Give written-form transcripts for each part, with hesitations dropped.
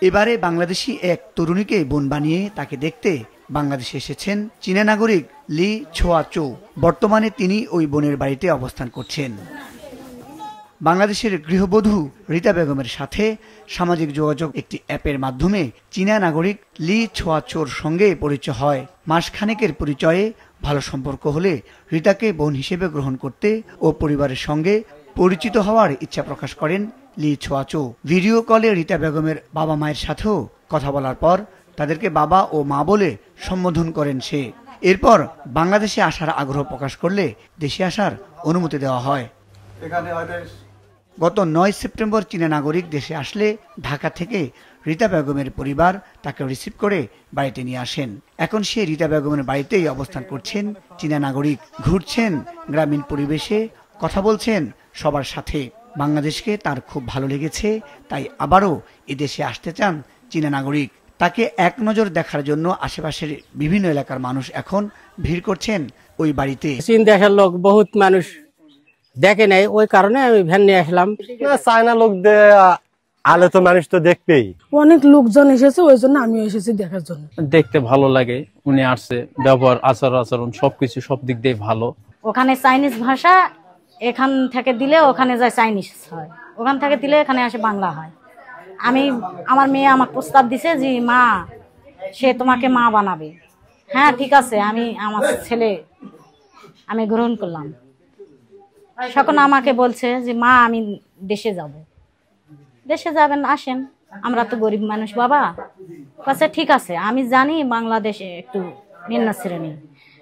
এবারে বাংলাদেশি এক তরুণীকে বোন বানিয়ে তাকে দেখতে বাংলাদেশে এসেছেন চীনা নাগরিক লি ছোয়া চৌ। বর্তমানে তিনি ওই বোনের বাড়িতে অবস্থান করছেন। বাংলাদেশের গৃহবধূ রীতা বেগমের সাথে সামাজিক যোগাযোগ একটি অ্যাপের মাধ্যমে চীনা নাগরিক লি ছোয়া চৌর সঙ্গে পরিচয় হয়। মাসখানেকের পরিচয়ে ভালো সম্পর্ক হলে রীতাকে বোন হিসেবে গ্রহণ করতে ও পরিবারের সঙ্গে পরিচিত হওয়ার ইচ্ছা প্রকাশ করেন লি ছোয়া চৌ। ভিডিও কলে রীতা বেগমের বাবা মায়ের সাথেও কথা বলার পর তাদেরকে বাবা ও মা বলে সম্বোধন করেন সে। এরপর বাংলাদেশে আসার আগ্রহ প্রকাশ করলে দেশে আসার অনুমতি দেওয়া হয়। গত ৯ সেপ্টেম্বর চীনা নাগরিক দেশে আসলে ঢাকা থেকে রীতা বেগমের পরিবার তাকে রিসিভ করে বাড়িতে নিয়ে আসেন। এখন সে রীতা বেগমের বাড়িতেই অবস্থান করছেন চীনা নাগরিক। ঘুরছেন গ্রামীণ পরিবেশে, কথা বলছেন সবার সাথে। বাংলাদেশকে তার খুব ভালো লেগেছে, তাই আবারও এদেশে আসতে চান চীনা নাগরিক। তাকে এক নজর দেখার জন্য আশেপাশের বিভিন্ন এলাকার মানুষ এখন ভিড় করছেন ওই বাড়িতে। চীন দেশের লোক বহুত মানুষ দেখে নাই, ওই কারণে আমি ভ্যান নিয়ে আসলাম। চায়না লোক আলে তো মানুষ তো দেখবেই, অনেক লোকজন এসেছে, ওই জন্য আমিও এসেছি দেখার জন্য। দেখতে ভালো লাগে, উনি আসছে, ব্যবহার আচরণ সবকিছু সব দিক দিয়ে ভালো। ওখানে চাইনিজ ভাষা এখান থেকে দিলে ওখানে যায় চাইনিজ হয়, ওখান থেকে দিলে এখানে আসে বাংলা হয়। আমার মেয়ে আমাকে প্রস্তাব দিছে যে মা সে তোমাকে মা বানাবে। হ্যাঁ ঠিক আছে, আমার ছেলে আমি গ্রহণ করলাম। তখন আমাকে বলছে যে মা আমি দেশে যাব। দেশে যাবেন, আসেন, আমরা তো গরিব মানুষ বাবা। কাছে ঠিক আছে, আমি জানি বাংলাদেশে একটু নিম্ন শ্রেণী,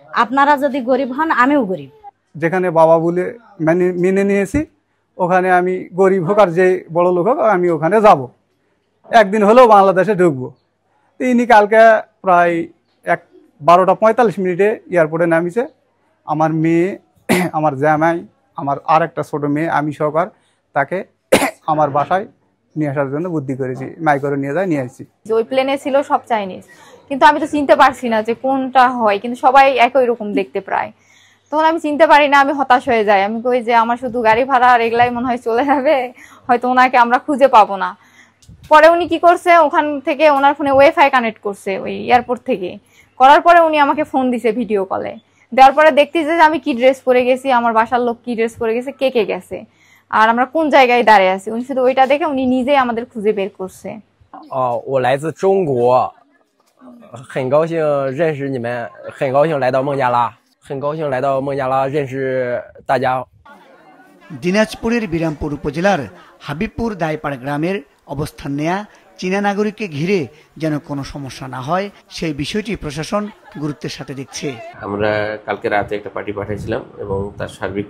আপনারা যদি গরিব হন আমিও গরিব। যেখানে বাবা বলে মেনে নিয়েছি, ওখানে আমি গরিব হোক আর যে বড় লোক হোক আমি ওখানে যাব। একদিন হলেও বাংলাদেশে ঢুকবো। ইনি কালকে প্রায় 12টা 45 মিনিটে এয়ারপোর্টে নামিছে। আমার মেয়ে, আমার জামাই, আমার আর একটা ছোট মেয়ে, আমি সহকার তাকে আমার বাসায় নিয়ে আসার জন্য বুদ্ধি করেছি, মাই করে নিয়ে আসছি। ওই প্লেনে ছিল সব চাইনিজ, কিন্তু আমি তো চিনতে পারছি না যে কোনটা হয়, কিন্তু সবাই একই রকম দেখতে প্রায়। তখন আমি চিনতে পারি না, আমি হতাশ হয়ে যাই। আমি কই যে আমার শুধু গাড়ি ভাড়া আর এগুলাই মনে হয় চলে যাবে, হয়তো ওনাকে আমরা খুঁজে পাবো না। পরে উনি কি করছে, ওখান থেকে ওনার ফোনে ওয়াইফাই কানেক্ট করছে ওই এয়ারপোর্ট থেকে। করার পরে উনি আমাকে ফোন দিছে ভিডিও কলে। দেওয়ার পরে দেখতেছে যে আমি কি ড্রেস পরে গেছি, আমার বাসার লোক কি ড্রেস পরে গেছে, কে কে গেছে, আর আমরা কোন জায়গায় দাঁড়িয়ে আছি। উনি শুধু ওইটা দেখে উনি নিজেই আমাদের খুঁজে বের করছে। 我来自中国，很高兴认识你们，很高兴来到孟加拉，很高兴来到孟加拉认识大家。দিনাজপুরের বিরামপুর উপজেলার হাবিবপুর দাইপাড় গ্রামের অবস্থান নেয়া চীনা নাগরিককে ঘিরে যেন কোনো সমস্যা না হয় সেই বিষয়টি প্রশাসন গুরুত্বের সাথে দেখছে। আমরা কালকে রাতে একটা পার্টি পাঠিয়েছিলাম এবং তার সার্বিক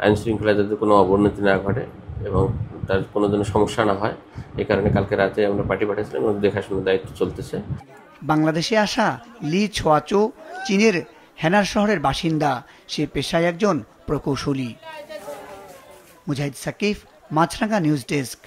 আইন শৃঙ্খলা যাতে কোনো অবনতি না ঘটে এবং তার কোনো ধরনের সমস্যা না হয়, এই কারণে কালকে রাতে আমরা পার্টি পাঠিয়েছিলাম এবং দেখাশোনার দায়িত্ব চলতেছে। বাংলাদেশে আসা লি ছোয়া চৌ চীনের হেনার শহরের বাসিন্দা। সে পেশায় একজন প্রকৌশলী। মুজাহিদ সাকিব, মাছরাঙ্গা নিউজ ডেস্ক।